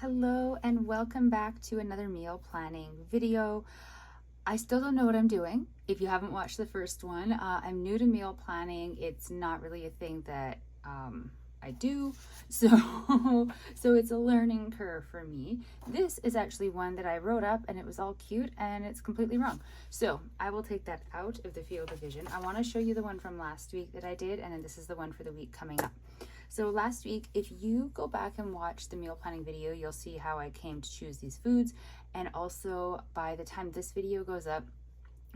Hello and welcome back to another meal planning video. I still don't know what I'm doing. If you haven't watched the first one, I'm new to meal planning. It's not really a thing that I do, so so it's a learning curve for me. This is actually one that I wrote up and it was all cute and it's completely wrong. So I will take that out of the field of vision. I want to show you the one from last week that I did, and then this is the one for the week coming up. So last week, if you go back and watch the meal planning video, you'll see how I came to choose these foods. And also by the time this video goes up,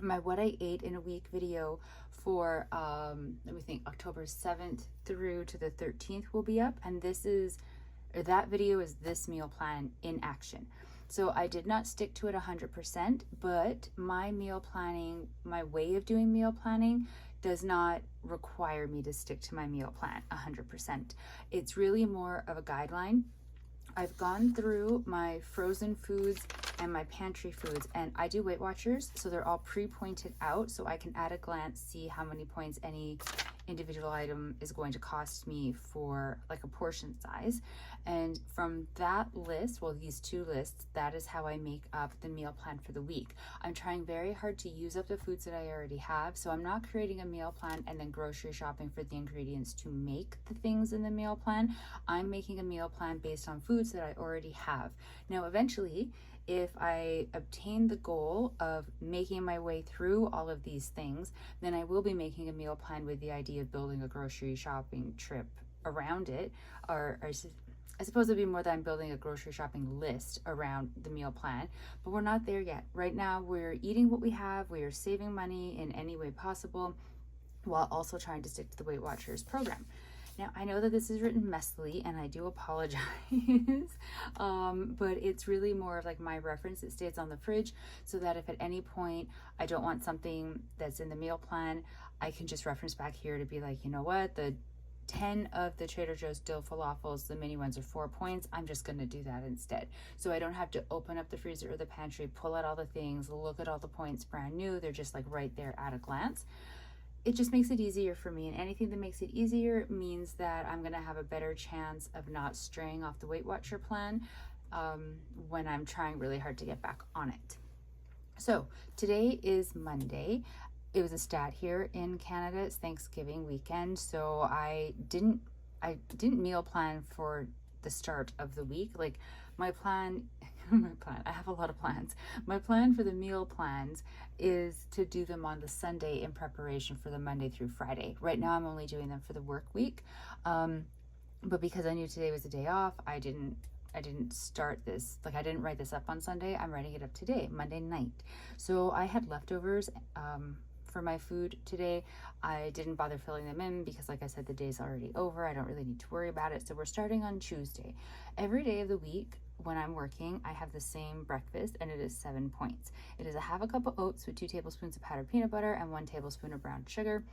my what I ate in a week video for let me think, October 7th through to the 13th will be up, and that video is this meal plan in action. So I did not stick to it 100%, but my meal planning, my way of doing meal planning does not require me to stick to my meal plan 100%. It's really more of a guideline. I've gone through my frozen foods and my pantry foods, and I do Weight Watchers, so they're all pre-pointed out, so I can at a glance see how many points any individual item is going to cost me for like a portion size. And from that list, well, these two lists, that is how I make up the meal plan for the week. I'm trying very hard to use up the foods that I already have, so I'm not creating a meal plan and then grocery shopping for the ingredients to make the things in the meal plan. I'm making a meal plan based on foods that I already have. Now, eventually, if I obtain the goal of making my way through all of these things, then I will be making a meal plan with the idea of building a grocery shopping trip around it. Or I suppose it'd be more that I'm building a grocery shopping list around the meal plan, but we're not there yet. Right now, we're eating what we have. We are saving money in any way possible while also trying to stick to the Weight Watchers program. Now, I know that this is written messily and I do apologize, but it's really more of like my reference. It stays on the fridge so that if at any point I don't want something that's in the meal plan, I can just reference back here to be like, you know what, the 10 of the Trader Joe's dill falafels, the mini ones are 4 points. I'm just going to do that instead. So I don't have to open up the freezer or the pantry, pull out all the things, look at all the points brand new. They're just like right there at a glance. It just makes it easier for me, and anything that makes it easier means that I'm going to have a better chance of not straying off the Weight Watcher plan when I'm trying really hard to get back on it. So today is Monday. It was a stat here in Canada. It's Thanksgiving weekend, so I didn't meal plan for the start of the week. Like my plan, I have a lot of plans. My plan for the meal plans is to do them on the Sunday in preparation for the Monday through Friday. Right now I'm only doing them for the work week. But because I knew today was a day off, I didn't start this, like I didn't write this up on Sunday. I'm writing it up today, Monday night. So I had leftovers for my food today. I didn't bother filling them in because, like I said, the day's already over. I don't really need to worry about it. So we're starting on Tuesday. Every day of the week when I'm working, I have the same breakfast, and it is 7 points. It is a half a cup of oats with 2 tablespoons of powdered peanut butter and 1 tablespoon of brown sugar.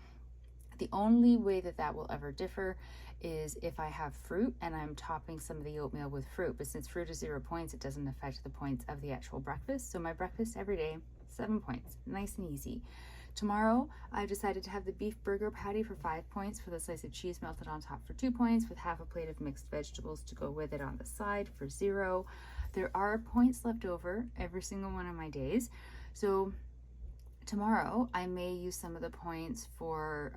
The only way that will ever differ is if I have fruit and I'm topping some of the oatmeal with fruit. But since fruit is 0 points, it doesn't affect the points of the actual breakfast. So my breakfast every day, 7 points, nice and easy. Tomorrow, I've decided to have the beef burger patty for 5 points, with a slice of cheese melted on top for 2 points, with half a plate of mixed vegetables to go with it on the side for 0. There are points left over every single one of my days. So tomorrow, I may use some of the points for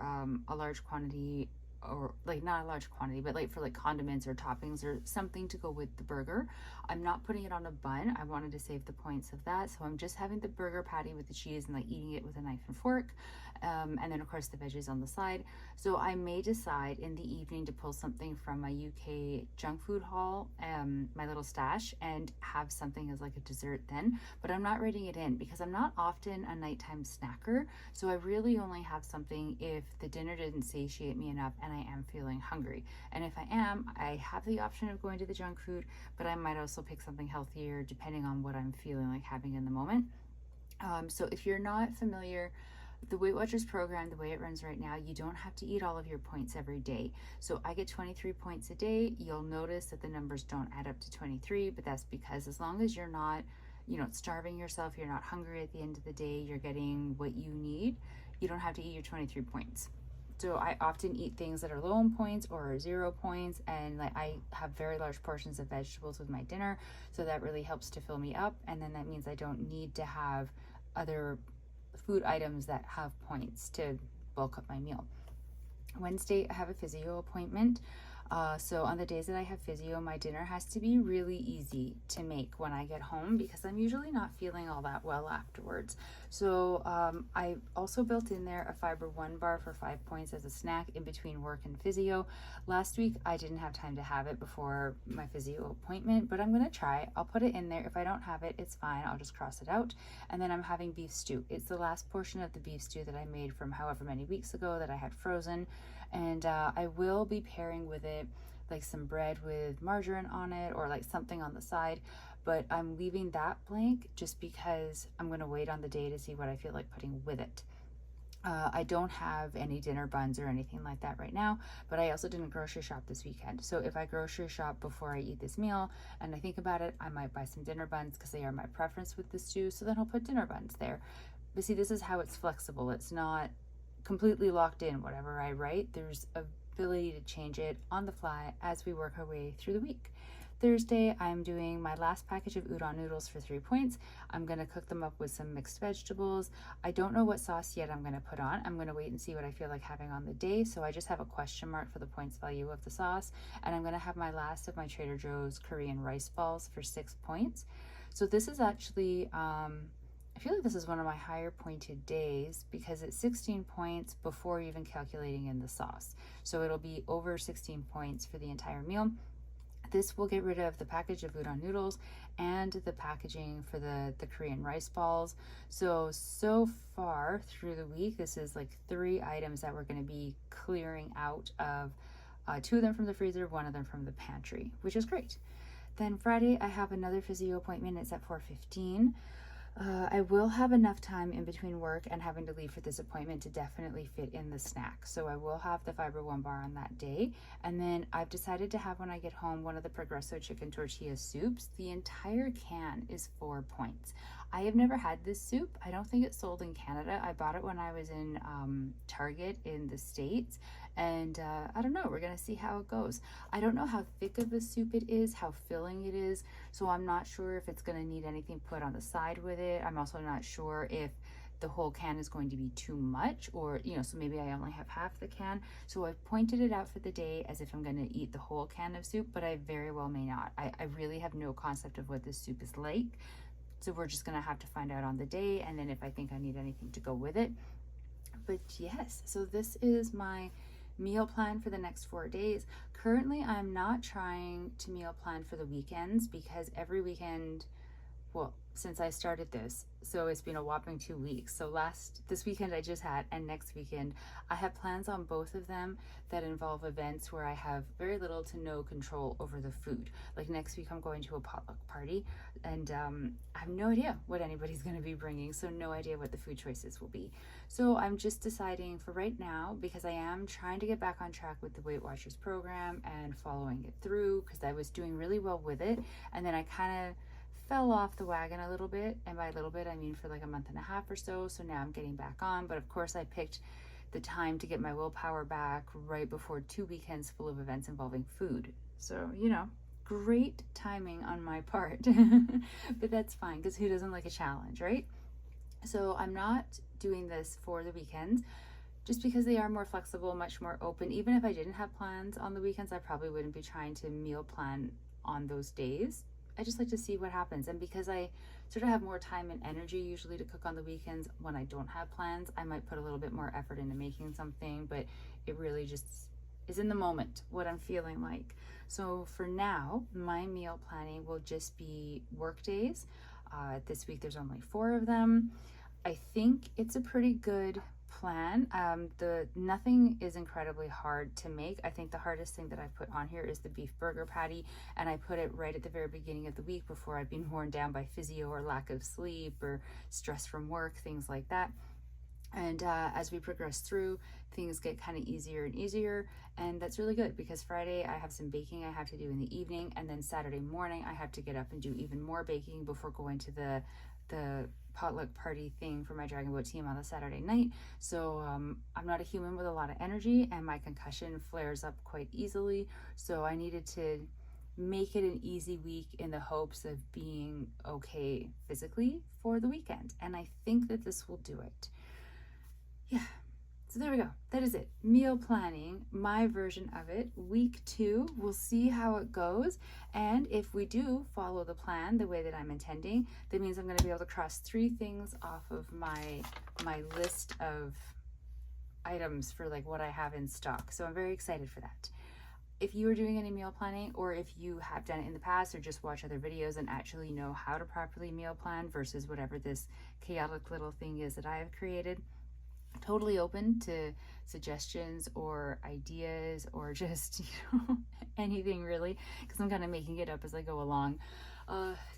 a large quantity, or like not a large quantity, but like for like condiments or toppings or something to go with the burger. I'm not putting it on a bun. I wanted to save the points of that. So I'm just having the burger patty with the cheese and like eating it with a knife and fork. And then of course the veggies on the side. So I may decide in the evening to pull something from my UK junk food haul, my little stash, and have something as like a dessert then. But I'm not writing it in because I'm not often a nighttime snacker. So I really only have something if the dinner didn't satiate me enough and I am feeling hungry. And if I am, I have the option of going to the junk food, but I might also pick something healthier depending on what I'm feeling like having in the moment. So if you're not familiar, the Weight Watchers program, the way it runs right now, you don't have to eat all of your points every day. So I get 23 points a day. You'll notice that the numbers don't add up to 23, but that's because as long as you're not, starving yourself, you're not hungry at the end of the day, you're getting what you need, you don't have to eat your 23 points. So I often eat things that are low in points or 0 points, and like I have very large portions of vegetables with my dinner, so that really helps to fill me up, and then that means I don't need to have other food items that have points to bulk up my meal. Wednesday, I have a physio appointment. So on the days that I have physio, my dinner has to be really easy to make when I get home because I'm usually not feeling all that well afterwards. So I also built in there a Fiber One bar for 5 points as a snack in between work and physio. Last week, I didn't have time to have it before my physio appointment, but I'm gonna try. I'll put it in there. If I don't have it, it's fine. I'll just cross it out. And then I'm having beef stew. It's the last portion of the beef stew that I made from however many weeks ago that I had frozen. And I will be pairing with it like some bread with margarine on it or like something on the side, but I'm leaving that blank just because I'm going to wait on the day to see what I feel like putting with it. I don't have any dinner buns or anything like that right now, but I also didn't grocery shop this weekend. So if I grocery shop before I eat this meal and I think about it, I might buy some dinner buns because they are my preference with the stew. So then I'll put dinner buns there. But see, this is how it's flexible. It's not completely locked in. Whatever I write, there's ability to change it on the fly as we work our way through the week. Thursday, I'm doing my last package of udon noodles for 3 points. I'm going to cook them up with some mixed vegetables. I don't know what sauce yet I'm going to put on. I'm going to wait and see what I feel like having on the day. So I just have a question mark for the points value of the sauce. And I'm going to have my last of my Trader Joe's Korean rice balls for 6 points. So this is actually I feel like this is one of my higher pointed days because it's 16 points before even calculating in the sauce. So it'll be over 16 points for the entire meal. This will get rid of the package of udon noodles and the packaging for the Korean rice balls. So far through the week, this is like 3 items that we're going to be clearing out of 2 of them from the freezer, 1 of them from the pantry, which is great. Then Friday, I have another physio appointment. It's at 4:15. I will have enough time in between work and having to leave for this appointment to definitely fit in the snack. So I will have the Fiber One bar on that day. And then I've decided to have when I get home one of the Progresso chicken tortilla soups. The entire can is 4 points. I have never had this soup. I don't think it's sold in Canada. I bought it when I was in Target in the States. And I don't know, we're gonna see how it goes. I don't know how thick of a soup it is, how filling it is, so I'm not sure if it's gonna need anything put on the side with it. I'm also not sure if the whole can is going to be too much, or so maybe I only have half the can. So I've pointed it out for the day as if I'm gonna eat the whole can of soup, but I very well may not. I really have no concept of what this soup is like. So we're just gonna have to find out on the day, and then if I think I need anything to go with it. But yes, so this is my meal plan for the next 4 days. Currently, I'm not trying to meal plan for the weekends because every weekend, well, since I started this, so it's been a whopping 2 weeks. So this weekend I just had, and next weekend, I have plans on both of them that involve events where I have very little to no control over the food. Like next week, I'm going to a potluck party, and I have no idea what anybody's going to be bringing, so no idea what the food choices will be. So I'm just deciding for right now, because I am trying to get back on track with the Weight Watchers program and following it through, because I was doing really well with it, and then I kind of fell off the wagon a little bit, and by a little bit I mean for like a month and a half or so. So now I'm getting back on, but of course I picked the time to get my willpower back right before 2 weekends full of events involving food. So great timing on my part. But that's fine because who doesn't like a challenge, right? So I'm not doing this for the weekends just because they are more flexible, much more open. Even if I didn't have plans on the weekends, I probably wouldn't be trying to meal plan on those days. I just like to see what happens. And because I sort of have more time and energy usually to cook on the weekends when I don't have plans, I might put a little bit more effort into making something, but it really just is in the moment what I'm feeling like. So for now, my meal planning will just be work days. This week there's only 4 of them. I think it's a pretty good plan. Nothing is incredibly hard to make. I think the hardest thing that I put on here is the beef burger patty, and I put it right at the very beginning of the week before I've been worn down by physio or lack of sleep or stress from work, things like that. And as we progress through, things get kind of easier and easier, and that's really good because Friday I have some baking I have to do in the evening, and then Saturday morning I have to get up and do even more baking before going to the the potluck party thing for my Dragon Boat team on the Saturday night. So I'm not a human with a lot of energy, and my concussion flares up quite easily. So I needed to make it an easy week in the hopes of being okay physically for the weekend. And I think that this will do it. Yeah. So there we go. That is it. Meal planning, my version of it. Week 2, we'll see how it goes. And if we do follow the plan the way that I'm intending, that means I'm going to be able to cross 3 things off of my list of items for like what I have in stock. So I'm very excited for that. If you are doing any meal planning, or if you have done it in the past or just watch other videos and actually know how to properly meal plan versus whatever this chaotic little thing is that I have created, totally open to suggestions or ideas or just anything really, because I'm kind of making it up as I go along.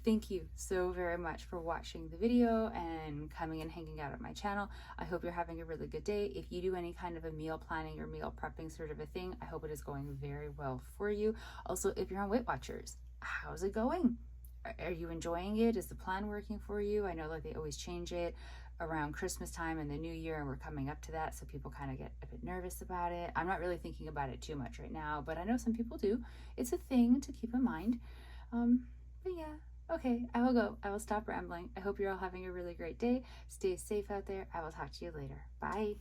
Thank you so very much for watching the video and coming and hanging out at my channel. I hope you're having a really good day. If you do any kind of a meal planning or meal prepping sort of a thing, I hope it is going very well for you. Also, if you're on Weight Watchers, how's it going? Are you enjoying it? Is the plan working for you? I know like they always change it around Christmas time and the new year, and we're coming up to that, so people kind of get a bit nervous about it. I'm not really thinking about it too much right now, but I know some people do. It's a thing to keep in mind. But yeah, okay, I will go. I will stop rambling. I hope you're all having a really great day. Stay safe out there. I will talk to you later. Bye.